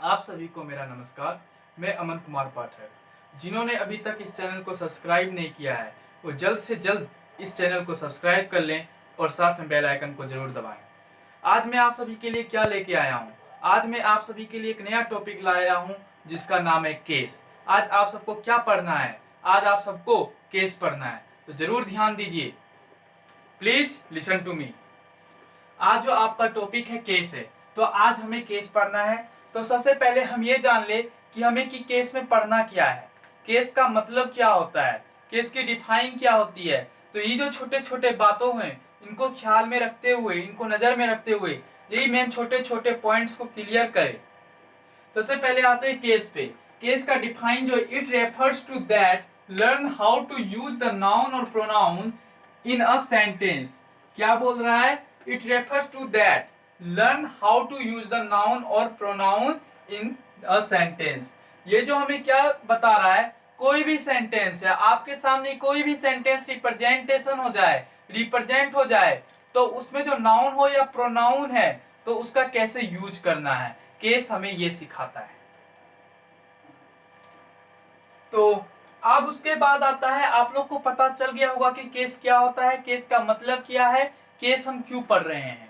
आप सभी को मेरा नमस्कार। मैं अमन कुमार पाठक। जिन्होंने अभी तक इस चैनल को सब्सक्राइब नहीं किया है वो जल्द से जल्द इस चैनल को सब्सक्राइब कर लें और साथ में बेल आइकन को जरूर दबाएं। आज मैं आप सभी के लिए क्या लेके आया हूँ? आज मैं आप सभी के लिए एक नया टॉपिक लाया हूँ जिसका नाम है केस। आज आप सबको क्या पढ़ना है? आज आप सबको केस पढ़ना है, तो जरूर ध्यान दीजिए। Please listen to me. आज जो आपका टॉपिक है केस है, तो आज हमें केस पढ़ना है। तो सबसे पहले हम ये जान ले कि हमें कि केस में पढ़ना क्या है, केस का मतलब क्या होता है, केस की डिफाइन क्या होती है। तो ये जो छोटे छोटे बातों हैं इनको ख्याल में रखते हुए, इनको नजर में रखते हुए यही मेन छोटे छोटे पॉइंट्स को क्लियर करें। सबसे पहले आते हैं केस पे। केस का डिफाइन जो it refers to that learn how to use the noun और प्रोनाउन इन अ सेंटेंस। क्या बोल रहा है? It refers to that learn how to use the noun और प्रोनाउन इन अ सेंटेंस। ये जो हमें क्या बता रहा है, कोई भी सेंटेंस है आपके सामने, कोई भी सेंटेंस रिप्रेजेंटेशन हो जाए, रिप्रेजेंट हो जाए, तो उसमें जो नाउन हो या प्रोनाउन है तो उसका कैसे यूज करना है, केस हमें ये सिखाता है। तो अब उसके बाद आता है, आप लोग को पता चल गया होगा कि केस क्या होता है, केस का मतलब क्या है, केस हम क्यों पढ़ रहे हैं।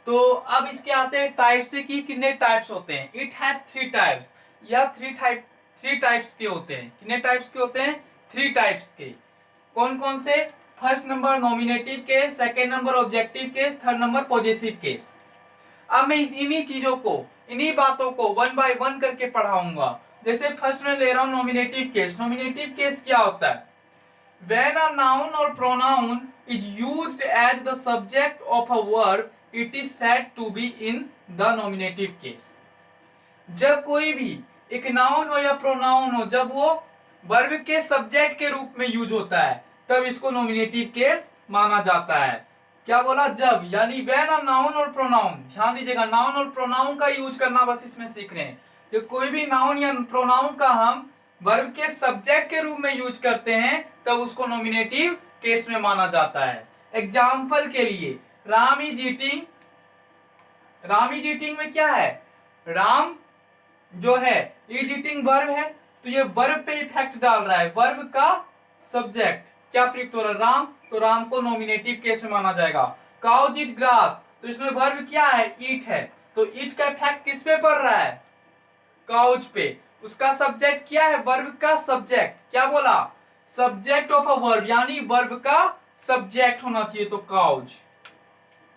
तो अब इसके आते हैं टाइप से कि कितने टाइप्स होते हैं। इट हैज 3 टाइप्स, या 3 टाइप्स के होते हैं। कितने टाइप्स के होते हैं? 3 टाइप्स के। कौन कौन से? First number nominative case, second number objective case, third number possessive case. अब मैं इन्हीं चीजों को, इन्हीं बातों को 1 बाय 1 करके पढ़ाऊंगा। जैसे फर्स्ट में ले रहा हूं नॉमिनेटिव केस। नॉमिनेटिव केस क्या होता है? When a noun or pronoun is used as the subject of a verb, it is said to be in the nominative case. जब कोई भी एक नाउन हो या प्रोनाउन हो, जब वो वर्ब के सब्जेक्ट के रूप में यूज होता है तब इसको नॉमिनेटिव केस माना जाता है। क्या बोला? जब, यानी व्हेन अ नाउन और प्रोनाउन। ध्यान दीजिएगा, नाउन और प्रोनाउन का यूज करना बस इसमें सीख रहे हैं। जब कोई भी नाउन या प्रोनाउन का हम वर्ब के सब्जेक्ट के रूप में यूज करते हैं तब उसको नॉमिनेटिव केस में माना जाता है। एग्जाम्पल के लिए, Ram is eating. Ram is eating में क्या है? राम जो है इज ईटिंग वर्ब है, तो ये वर्ब पे इफेक्ट डाल रहा है। वर्ब का सब्जेक्ट क्या प्रयुक्त हो रहा है? राम, तो राम को नॉमिनेटिव केस में माना जाएगा। काउज ईट ग्रास, तो इसमें वर्ब क्या है? ईट है, तो ईट का इफेक्ट किस पे पड़ रहा है? काउज पे। उसका सब्जेक्ट क्या है? वर्ब का सब्जेक्ट। क्या बोला? सब्जेक्ट ऑफ अ वर्ब, यानी वर्ब का सब्जेक्ट होना चाहिए। तो काउज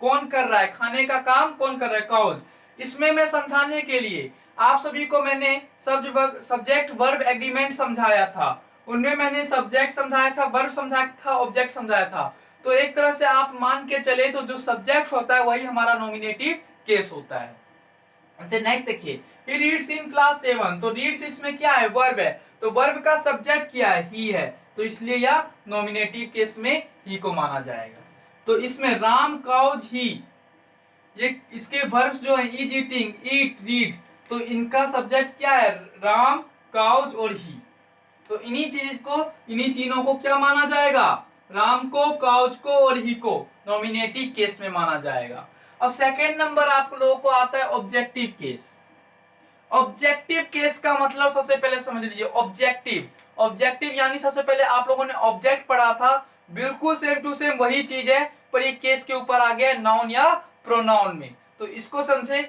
कौन कर रहा है? खाने का काम कौन कर रहा है? काउज। इसमें मैं समझाने के लिए आप सभी को मैंने सब्जेक्ट वर्ब एग्रीमेंट समझाया था। उनमें मैंने सब्जेक्ट समझाया था, वर्ब समझाया था, ऑब्जेक्ट समझाया था। तो एक तरह से आप मान के चले तो जो सब्जेक्ट होता है वही हमारा नॉमिनेटिव केस होता है। नेक्स्ट देखिए, ही रीड्स इन क्लास 7। तो रीड्स इसमें क्या है? वर्ब है, तो वर्ब का सब्जेक्ट क्या है? ही है, तो इसलिए यह नॉमिनेटिव केस में ही को माना जाएगा। तो इसमें राम, काउज, ही, ये इसके वर्ब्स जो है इज ईटिंग, ईट, रीड्स, तो इनका सब्जेक्ट क्या है? राम, काउज और ही। तो इन्हीं चीज को, इन्हीं तीनों को क्या माना जाएगा? राम को, काउज को और ही को नॉमिनेटिव केस में माना जाएगा। अब सेकेंड नंबर आप लोगों को आता है ऑब्जेक्टिव केस। ऑब्जेक्टिव केस का मतलब सबसे पहले समझ लीजिए। ऑब्जेक्टिव, ऑब्जेक्टिव यानी सबसे पहले आप लोगों ने ऑब्जेक्ट पढ़ा था, बिल्कुल सेम टू सेम वही चीज है, पर ये केस के ऊपर आ गया नाउन या प्रोनाउन में। तो इसको समझे।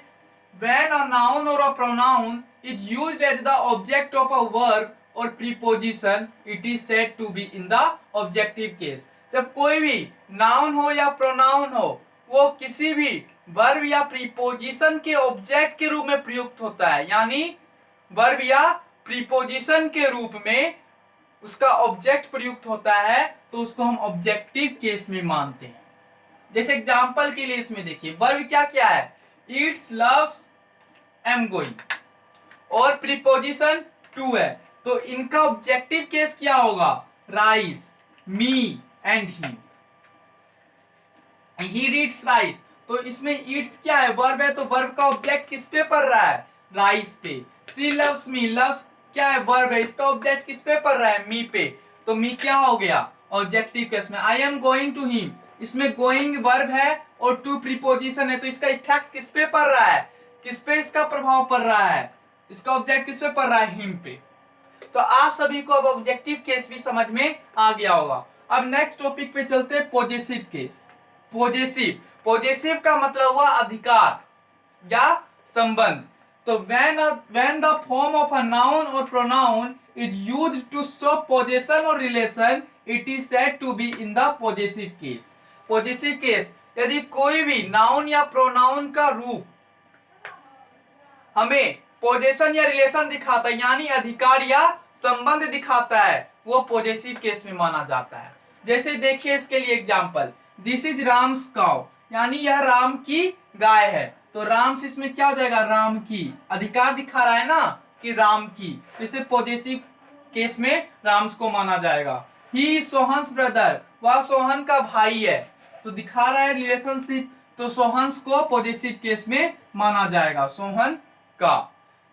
When a noun or a pronoun is used as the object of a verb or preposition, it is said to be in the objective case. जब कोई भी नाउन हो या प्रोनाउन हो वो किसी भी वर्ब या प्रीपोजिशन के ऑब्जेक्ट के रूप में प्रयुक्त होता है, यानी वर्ब या प्रीपोजिशन के रूप में उसका ऑब्जेक्ट प्रयुक्त होता है, तो उसको हम ऑब्जेक्टिव केस में मानते हैं। जैसे एग्जांपल के लिए इसमें देखिए, वर्ब क्या क्या है? ईट्स, लव्स, एम गोइंग, और प्रीपोजिशन टू है, तो इनका ऑब्जेक्टिव केस क्या होगा? Rice, me and he reads rice, तो इसमें ईट्स क्या है? वर्ब है, तो वर्ब का ऑब्जेक्ट किस पे पड़ रहा है? राइस पे। सी लव्स मी, लव्स क्या है? वर्ब है, इसका ऑब्जेक्ट किस पे पड़ रहा है? मी पे, तो मी क्या हो गया? ऑब्जेक्टिव केस में। I am going to him, इसमें गोइंग वर्ब है और टू प्रीपोजिशन है, तो इसका इफेक्ट किस पे पड़ रहा है? किस पे इसका प्रभाव पड़ रहा है? इसका ऑब्जेक्ट किस पे पड़ रहा है, हिम पे। तो आप सभी को अब ऑब्जेक्टिव केस भी समझ में आ गया होगा। अब नेक्स्ट टॉपिक पे चलते हैं, पॉजेसिव केस। पॉजेसिव, पॉजेसिव का मतलब हुआ अधिकार या संबंध। तो when the form of a noun or pronoun is used to show possession or relation, it is said to be in the possessive case. Possessive case, यदि कोई भी नाउन या प्रोनाउन का रूप हमें पोजेशन या रिलेशन दिखाता है, यानी अधिकार या संबंध दिखाता है, वो पॉजेसिव केस में माना जाता है। जैसे देखिए इसके लिए example, this is Ram's cow, यानी यह राम की गाय है। तो राम्स इसमें क्या हो जाएगा, राम की, अधिकार दिखा रहा है ना कि राम की, तो इसे पॉजेसिव केस में राम्स को माना जाएगा। ही सोहन्स ब्रदर, वह सोहन का भाई है, तो दिखा रहा है रिलेशनशिप, तो सोहन्स को पॉजेसिव केस में माना जाएगा, सोहन का।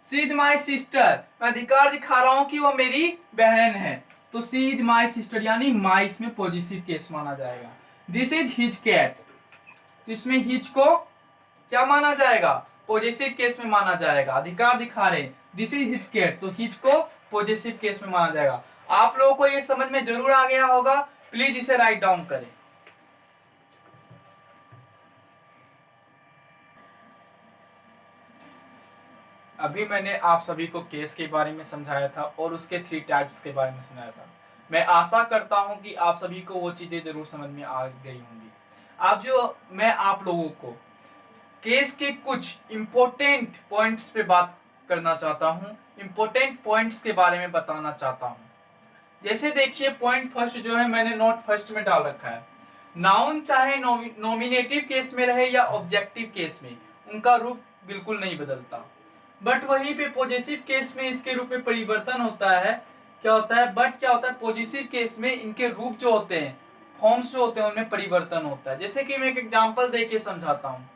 सी इज माई सिस्टर, मैं अधिकार दिखा रहा हूं कि वो मेरी बहन है, तो सी इज माई सिस्टर, यानी माई इसमें पॉजिटिव केस माना जाएगा। दिस इज हिज कैट, तो इसमें हिज को क्या माना जाएगा, पॉजिटिव केस में माना जाएगा, अधिकार दिखा रहे, दिस इज हिज कैट, तो हिज को पॉजिटिव केस में माना जाएगा। आप लोगों को ये समझ में जरूर आ गया होगा, प्लीज इसे राइट डाउन करें। अभी मैंने आप सभी को केस के बारे में समझाया था और उसके 3 टाइप्स के बारे में समझाया था। मैं आशा करता हूं कि आप सभी को वो चीजें जरूर समझ में आ गई होंगी। अब जो मैं आप लोगों को केस के कुछ इंपॉर्टेंट पॉइंट्स पे बात करना चाहता हूं, इंपॉर्टेंट पॉइंट्स के बारे में बताना चाहता हूं। जैसे देखिए पॉइंट फर्स्ट जो है मैंने नोट फर्स्ट में डाल रखा है, नाउन चाहे नॉमिनेटिव केस में रहे या ऑब्जेक्टिव केस में, उनका रूप बिल्कुल नहीं बदलता। बट वहीं पे पॉजिटिव केस में इसके रूप में परिवर्तन होता है। क्या होता है, बट क्या होता है, पॉजिटिव केस में इनके रूप जो होते हैं, फॉर्म्स जो होते हैं, उनमें परिवर्तन होता है। जैसे कि मैं एक एग्जांपल दे के समझाता हूँ।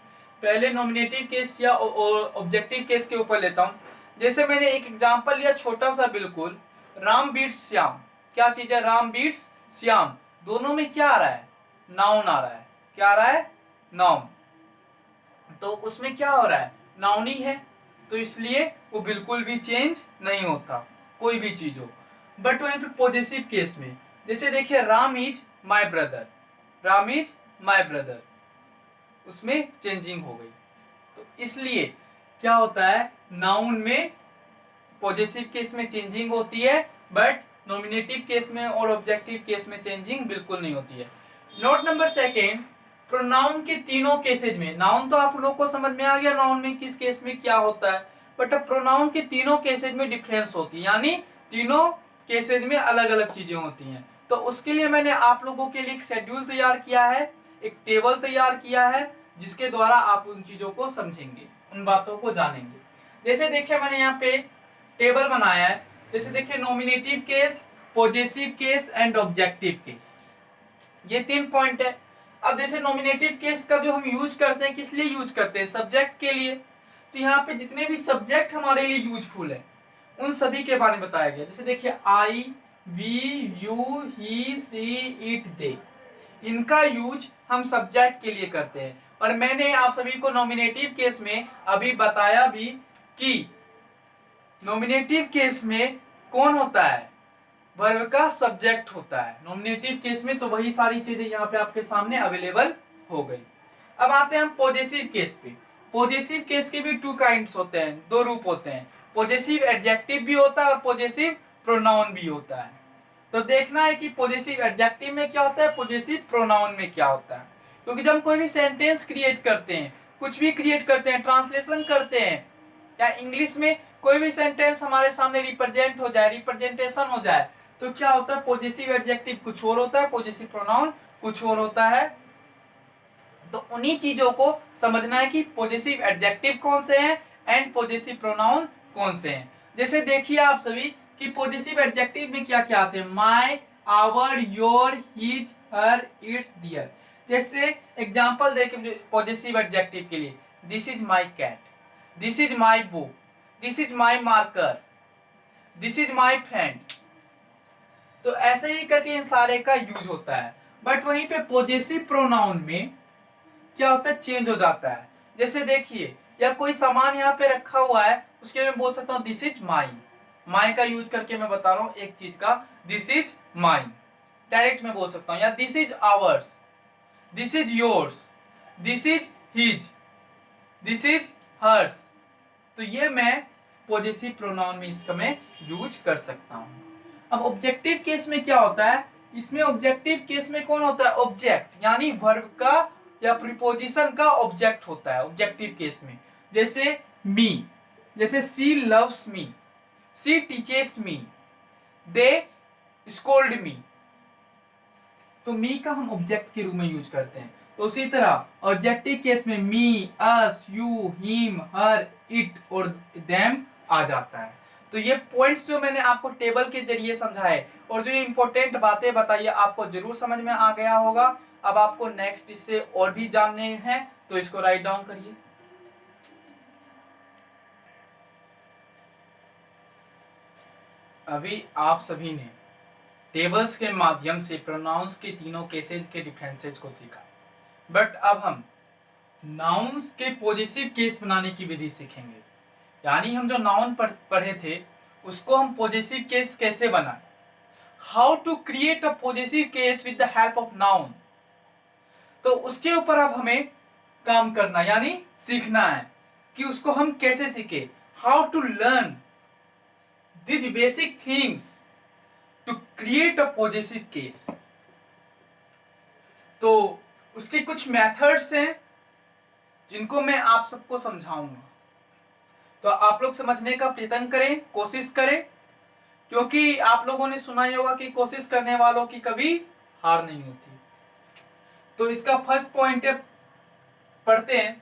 पहले नॉमिनेटिव केस या ऑब्जेक्टिव केस के ऊपर लेता हूँ। जैसे मैंने एक एग्जांपल लिया छोटा सा, बिल्कुल, राम बीट्स श्याम। क्या चीज है, राम बीट्स श्याम, दोनों में क्या आ रहा है, नाउन आ रहा है। क्या आ रहा है, नाउन। तो उसमें क्या हो रहा है, नाउन ही है, तो इसलिए वो बिल्कुल भी चेंज नहीं होता, कोई भी चीज हो। बट वहीं पे पॉजिटिव केस में, जैसे देखिए Ram is my brother, Ram is my brother, उसमें चेंजिंग हो गई। तो इसलिए क्या होता है, नाउन में पॉजिटिव केस में चेंजिंग होती है, बट नॉमिनेटिव केस में और ऑब्जेक्टिव केस में चेंजिंग बिल्कुल नहीं होती है। नोट नंबर सेकेंड, प्रोनाउन के तीनों केसेज में, नाउन तो आप लोग को समझ में आ गया नाउन में किस केस में क्या होता है, बट अब प्रोनाउन के तीनों केसेज में डिफरेंस होती है, यानी तीनों केसेज में अलग अलग चीजें होती हैं। तो उसके लिए मैंने आप लोगों के लिए एक शेड्यूल तैयार किया है, एक टेबल तैयार किया है, जिसके द्वारा आप उन चीजों को समझेंगे, उन बातों को जानेंगे। जैसे देखिए मैंने यहाँ पे टेबल बनाया है। जैसे देखिए nominative case, positive case and objective case, ये 3 पॉइंट है। अब जैसे नॉमिनेटिव केस का जो हम यूज करते हैं, किस लिए यूज करते हैं, सब्जेक्ट के लिए। तो यहाँ पे जितने भी सब्जेक्ट हमारे लिए यूजफुल है, उन सभी के बारे में बताया गया। जैसे देखिए I, we, you, he, she, it, they, इनका यूज हम सब्जेक्ट के लिए करते हैं। और मैंने आप सभी को नॉमिनेटिव केस में अभी बताया भी कि नॉमिनेटिव केस में कौन होता है, वर्ब का सब्जेक्ट होता है नॉमिनेटिव केस में। तो वही सारी चीजें यहाँ पे आपके सामने अवेलेबल हो गई। अब आते हैं हम पॉजिटिव केस पे। पॉजिटिव केस के भी 2 काइंड्स होते हैं, 2 रूप होते हैं। पॉजिटिव एडजेक्टिव भी होता है और पॉजिटिव प्रोनाउन भी होता है। तो देखना है कि पॉजिटिव एडजेक्टिव में क्या होता है, पॉजिटिव प्रोनाउन में क्या होता है। क्योंकि जब हम कोई भी सेंटेंस क्रिएट करते हैं, कुछ भी क्रिएट करते हैं, ट्रांसलेशन करते हैं, या इंग्लिश में कोई भी सेंटेंस हमारे सामने रिप्रेजेंट हो जाए, रिप्रेजेंटेशन हो जाए, तो क्या होता है, पॉजिटिव एडजेक्टिव कुछ और होता है, पॉजिटिव प्रोनाउन कुछ और होता है। तो उन्हीं चीजों को समझना है कि पॉजिटिव एडजेक्टिव कौन से हैं एंड पॉजिटिव प्रोनाउन कौन से हैं। जैसे देखिए आप सभी कि पॉजिटिव एडजेक्टिव में क्या क्या आते हैं, my, our, your, his, her, its, their. जैसे एग्जांपल देखिए पॉजिटिव एडजेक्टिव के लिए, this is my cat, this is my book, this is my marker, this is my friend. तो ऐसे ही करके इन सारे का यूज होता है। बट वहीं पे पॉजिटिव प्रोनाउन में क्या होता है, चेंज हो जाता है। जैसे देखिए या कोई सामान यहाँ पे रखा हुआ है, उसके लिए मैं बोल सकता हूँ दिस इज माइन। माई का यूज करके मैं बता रहा हूँ एक चीज का, दिस इज माइन डायरेक्ट मैं बोल सकता हूँ, या this is ours, this is yours, this is his, this is hers. तो ये मैं पॉजेसिव प्रोनाउन में इसका मैं यूज कर सकता हूँ। अब ऑब्जेक्टिव केस में क्या होता है, इसमें ऑब्जेक्टिव केस में कौन होता है, ऑब्जेक्ट यानी वर्ब का या प्रीपोजिशन का ऑब्जेक्ट होता है ऑब्जेक्टिव केस में। जैसे मी, जैसे सी लव्स मी, सी टीचेस मी, दे स्कोल्ड मी। तो मी का हम ऑब्जेक्ट के रूप में यूज करते हैं। तो उसी तरह ऑब्जेक्टिव केस में मी, अस, यू, हिम, हर, इट और देम आ जाता है। तो ये पॉइंट्स जो मैंने आपको टेबल के जरिए समझाए और जो इंपॉर्टेंट बातें बताई आपको जरूर समझ में आ गया होगा। अब आपको नेक्स्ट इससे और भी जानने हैं तो इसको राइट डाउन करिए। अभी आप सभी ने टेबल्स के माध्यम से प्रोनाउंस के तीनों केसेज के डिफरेंसेज को सीखा, बट अब हम नाउन्स के पॉजिटिव केस बनाने की विधि सीखेंगे। यानी हम जो नाउन पढ़े थे उसको हम पॉजिटिव केस कैसे बनाएं, how to create a positive case with the help of noun. तो उसके ऊपर अब हमें काम करना यानी सीखना है कि उसको हम कैसे सीखे, how to learn this basic things to create a positive case. तो उसके कुछ मेथड्स हैं जिनको मैं आप सबको समझाऊंगा। तो आप लोग समझने का प्रयत्न करें, कोशिश करें, क्योंकि आप लोगों ने सुना ही होगा कि कोशिश करने वालों की कभी हार नहीं होती। तो इसका फर्स्ट पॉइंट है, पढ़ते हैं,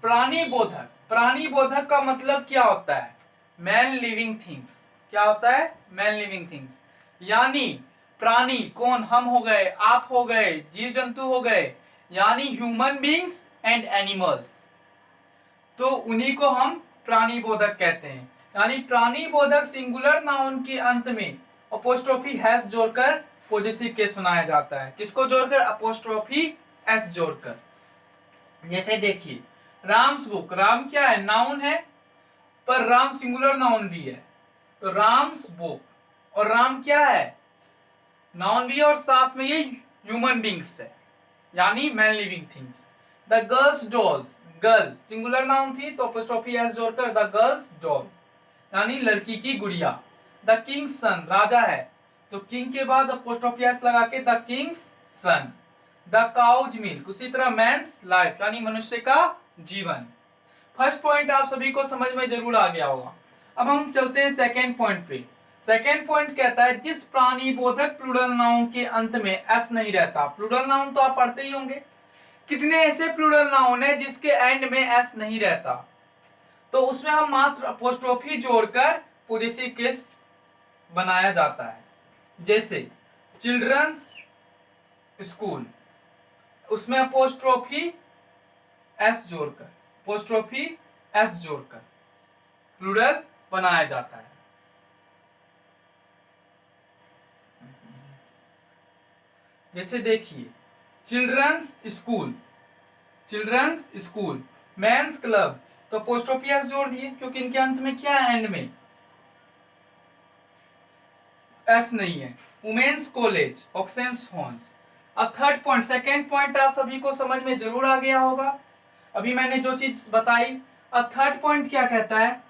प्राणी बोधक। प्राणी बोधक का मतलब क्या होता है, मैन लिविंग थिंग्स। क्या होता है, मैन लिविंग थिंग्स, यानी प्राणी कौन, हम हो गए, आप हो गए, जीव जंतु हो गए, यानी ह्यूमन बींग्स एंड एनिमल्स। तो उन्हीं को हम प्राणी बोधक कहते हैं। यानी प्राणी बोधक सिंगुलर नाउन के अंत में अपोस्ट्रोफी हैस जोड़कर पॉजिटिव केस बनाया जाता है। किसको जोड़कर, अपोस्ट्रोफी एस जोड़कर। जैसे देखिए राम्स बुक, राम क्या है, नाउन है, पर राम सिंगुलर नाउन भी है। तो राम्स बुक, और राम क्या है, नाउन भी है और साथ में ये ह्यूमन बींग्स है यानी man living things. The girls dolls, girl singular noun थी तो अपोस्ट्रोफी एस जोड़कर द गर्ल्स डॉल यानी लड़की की गुड़िया। द किंग्स सन, राजा है तो किंग के बाद अपोस्ट्रोफी एस लगा के the king's son. The cow's milk, उसी तरह मैंस लाइफ यानी मनुष्य का जीवन। फर्स्ट पॉइंट आप सभी को समझ में जरूर आ गया होगा। अब हम चलते हैं सेकेंड पॉइंट पे। सेकेंड पॉइंट कहता है जिस प्राणी बोधक प्लूरल नाउन के अंत में एस नहीं रहता। प्लूरल नाउन तो आप पढ़ते ही होंगे, कितने ऐसे प्लूरल नाउन है जिसके एंड में एस नहीं रहता, तो उसमें हम मात्र अपोस्ट्रोफी जोड़कर पॉजिटिव केस बनाया जाता है। जैसे चिल्ड्रंस स्कूल, उसमें अपोस्ट्रोफी एस जोड़कर, अपोस्ट्रोफी एस जोड़कर प्लूरल बनाया जाता है। जैसे देखिए children's school, children's school, men's club, तो अपोस्ट्रोफी एस जोड़ दिए क्योंकि इनके अंत में क्या है, एंड में एस नहीं है। वुमेन्स कॉलेज, ऑक्सेंसहॉर्न्स। अब थर्ड पॉइंट, सेकेंड पॉइंट आप सभी को समझ में जरूर आ गया होगा अभी मैंने जो चीज बताई। अब थर्ड पॉइंट क्या कहता है,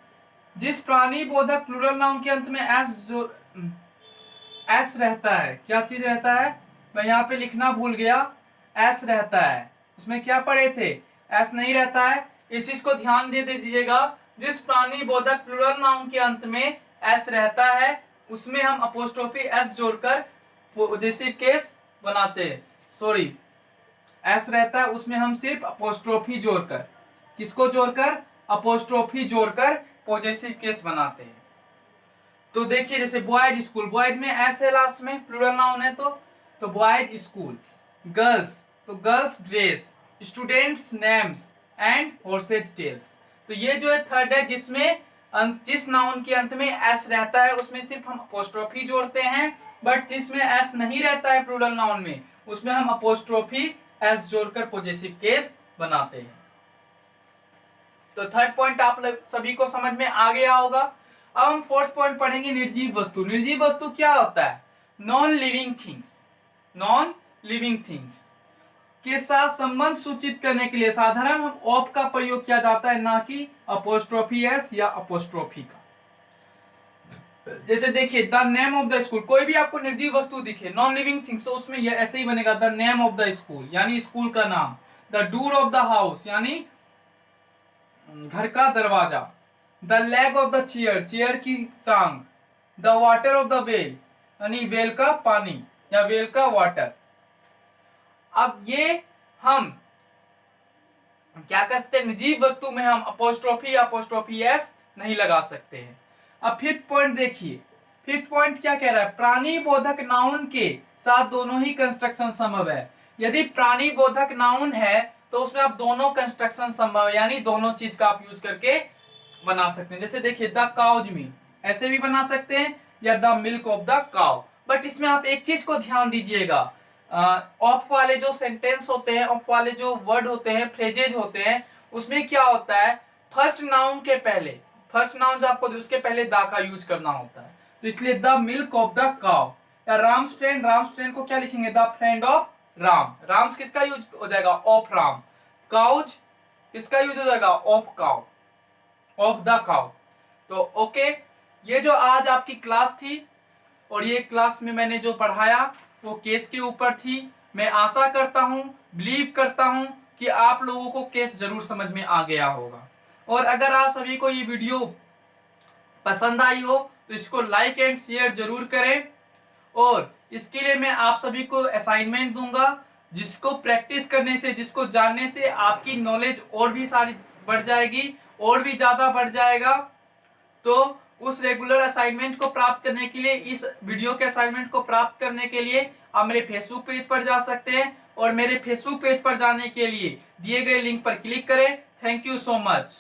जिस प्राणी बोधक प्लूरल नाउन के अंत में एस जो एस रहता है, क्या चीज रहता है, मैं यहाँ पे लिखना भूल गया, एस रहता है, उसमें क्या पढ़े थे, एस नहीं रहता है। इस चीज को ध्यान दे दीजिएगा, जिस प्राणी बोधक प्लूरल नाउन के अंत में एस रहता है उसमें हम अपोस्ट्रोफी एस जोड़कर पॉजिटिव केस बनाते हैं। सॉरी, एस रहता है उसमें हम सिर्फ अपोस्ट्रोफी जोड़कर, किसको जोड़कर, अपोस्ट्रोफी जोड़कर पॉजिटिव केस बनाते हैं। तो देखिए जैसे बॉयज स्कूल, बॉयज में एस है लास्ट में, प्लूरल नाउन है तो बॉयज स्कूल। गर्ल्स तो girls dress, students names and horses tails. तो ये जो है थर्ड है जिसमें जिस नाउन के अंत में एस रहता है उसमें सिर्फ हम अपोस्ट्रोफी जोड़ते हैं, बट जिसमें एस नहीं रहता है प्लूरल नाउन में उसमें हम अपोस्ट्रोफी एस जोड़कर पॉजिटिव केस बनाते हैं। तो थर्ड पॉइंट आप सभी को समझ में आ गया होगा। अब हम फोर्थ पॉइंट पढ़ेंगे निर्जीव वस्तु। निर्जीव वस्तु क्या होता है? Non living things. Non living things के साथ संबंध सूचित करने के लिए साधारण हम ऑफ का प्रयोग किया जाता है, ना कि अपोस्ट्रोफी एस या अपोस्ट्रोफी का। जैसे देखिए the name of the school, कोई भी आपको निर्जीव वस्तु दिखे नॉन लिविंग थिंग्स तो उसमें ये ऐसे ही बनेगा, the name of the school यानी स्कूल का नाम, the door of the house यानी घर का दरवाजा, the leg of the chair chair की टांग, the water of the well यानी वेल का पानी या वेल का वाटर। अब ये हम क्या कर सकते हैं? निर्जीव वस्तु में हम अपोस्ट्रोफी या अपोस्ट्रोफी एस नहीं लगा सकते हैं। अब फिफ्थ पॉइंट देखिए, फिफ्थ पॉइंट क्या कह रहा है? प्राणी बोधक नाउन के साथ दोनों ही कंस्ट्रक्शन संभव है। यदि प्राणी बोधक नाउन है तो उसमें आप दोनों कंस्ट्रक्शन संभव है, यानी दोनों चीज का आप यूज करके बना सकते हैं। जैसे देखिए द काउज मिल्क ऐसे भी बना सकते हैं, या the milk of the cow. But इसमें आप एक चीज को ध्यान दीजिएगा, ऑफ वाले जो सेंटेंस होते हैं, ऑफ वाले जो वर्ड होते हैं, फ्रेजेज होते हैं, उसमें क्या होता है? फर्स्ट नाउन के पहले, फर्स्ट नाउन जो आपको उसके पहले द का यूज करना होता है। तो इसलिए the milk of the cow, या राम्स फ्रेंड, राम्स फ्रेंड को क्या लिखेंगे? The friend of Ram. Ram's किसका यूज हो जाएगा? ऑफ राम। काउज किसका यूज हो जाएगा? Of cow, of the cow. तो ओके, ये जो आज आपकी क्लास थी और ये क्लास में मैंने जो पढ़ाया वो केस के ऊपर थी। मैं आशा करता हूं, बिलीव करता हूं कि आप लोगों को केस जरूर समझ में आ गया होगा। और अगर आप सभी को ये वीडियो पसंद आई हो तो इसको लाइक एंड शेयर जरूर करें। और इसके लिए मैं आप सभी को असाइनमेंट दूंगा, जिसको प्रैक्टिस करने से, जिसको जानने से आपकी नॉलेज और भी सारी बढ़ जाएगी, और भी ज्यादा बढ़ जाएगा। तो उस रेगुलर असाइनमेंट को प्राप्त करने के लिए, इस वीडियो के असाइनमेंट को प्राप्त करने के लिए आप मेरे फेसबुक पेज पर जा सकते हैं, और मेरे फेसबुक पेज पर जाने के लिए दिए गए लिंक पर क्लिक करें। Thank you so much.